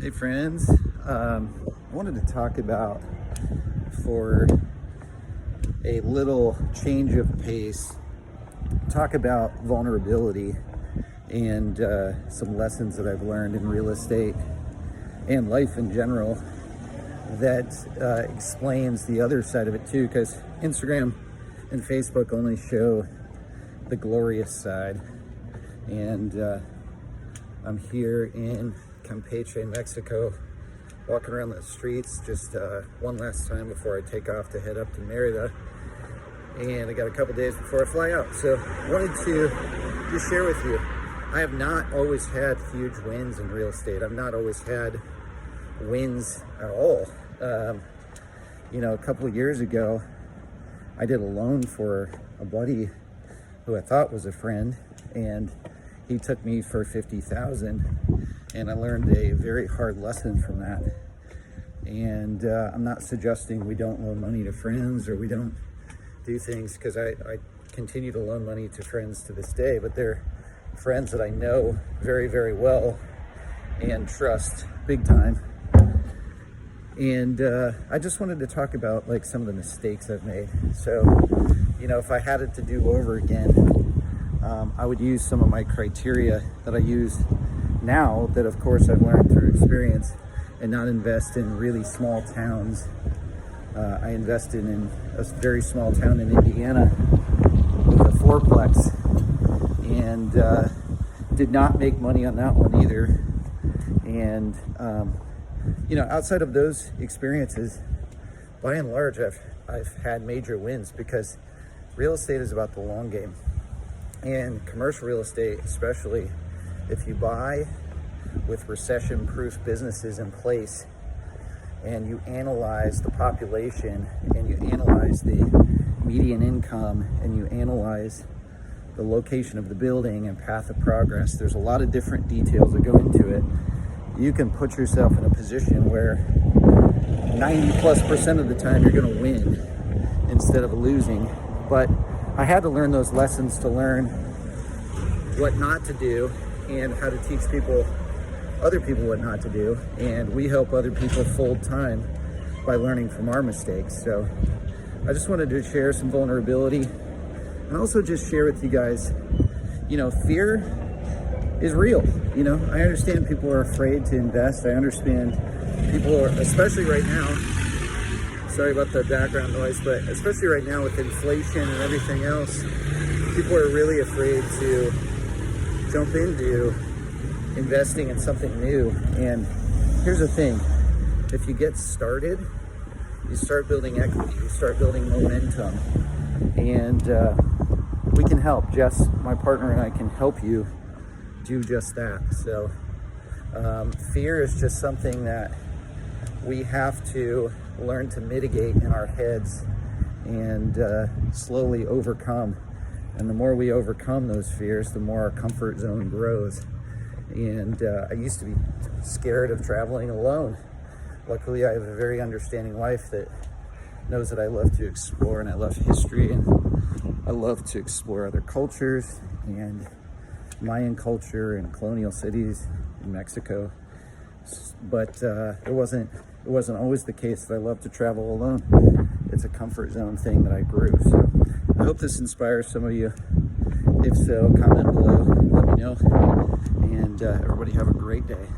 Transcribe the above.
Hey friends, I wanted to talk about, for a little change of pace, talk about vulnerability and some lessons that I've learned in real estate and life in general that explains the other side of it too, because Instagram and Facebook only show the glorious side. And I'm here in Campeche, Mexico, walking around the streets just one last time before I take off to head up to Merida. And I got a couple days before I fly out. So I wanted to just share with you, I have not always had huge wins in real estate. I've not always had wins at all. A couple of years ago, I did a loan for a buddy who I thought was a friend, and he took me for $50,000, and I learned a very hard lesson from that. And I'm not suggesting we don't loan money to friends or we don't do things, because I continue to loan money to friends to this day, but they're friends that I know very, very well and trust big time. And I just wanted to talk about like some of the mistakes I've made. So, if I had it to do over again, I would use some of my criteria that I use now that of course I've learned through experience, and not invest in really small towns. I invested in a very small town in Indiana with a fourplex, and did not make money on that one either. And outside of those experiences, by and large, I've had major wins, because real estate is about the long game. And commercial real estate, especially, if you buy with recession-proof businesses in place, and you analyze the population, and you analyze the median income, and you analyze the location of the building and path of progress, there's a lot of different details that go into it. You can put yourself in a position where 90+% of the time you're going to win instead of losing. But I had to learn those lessons to learn what not to do and how to teach other people what not to do. And we help other people fold time by learning from our mistakes. So I just wanted to share some vulnerability, and also just share with you guys, fear is real. I understand people are afraid to invest. I understand people are, especially right now, sorry about the background noise, but especially right now with inflation and everything else, people are really afraid to jump into investing in something new. And here's the thing, if you get started, you start building equity, you start building momentum, and we can help. Jess, my partner, and I can help you do just that. So fear is just something that we have to learn to mitigate in our heads and slowly overcome. And the more we overcome those fears, the more our comfort zone grows. And I used to be scared of traveling alone. Luckily, I have a very understanding wife that knows that I love to explore, and I love history, and I love to explore other cultures and Mayan culture and colonial cities in Mexico. But it wasn't always the case that I love to travel alone. It's a comfort zone thing that I grew. So I hope this inspires some of you. If so, comment below, let me know. And everybody have a great day.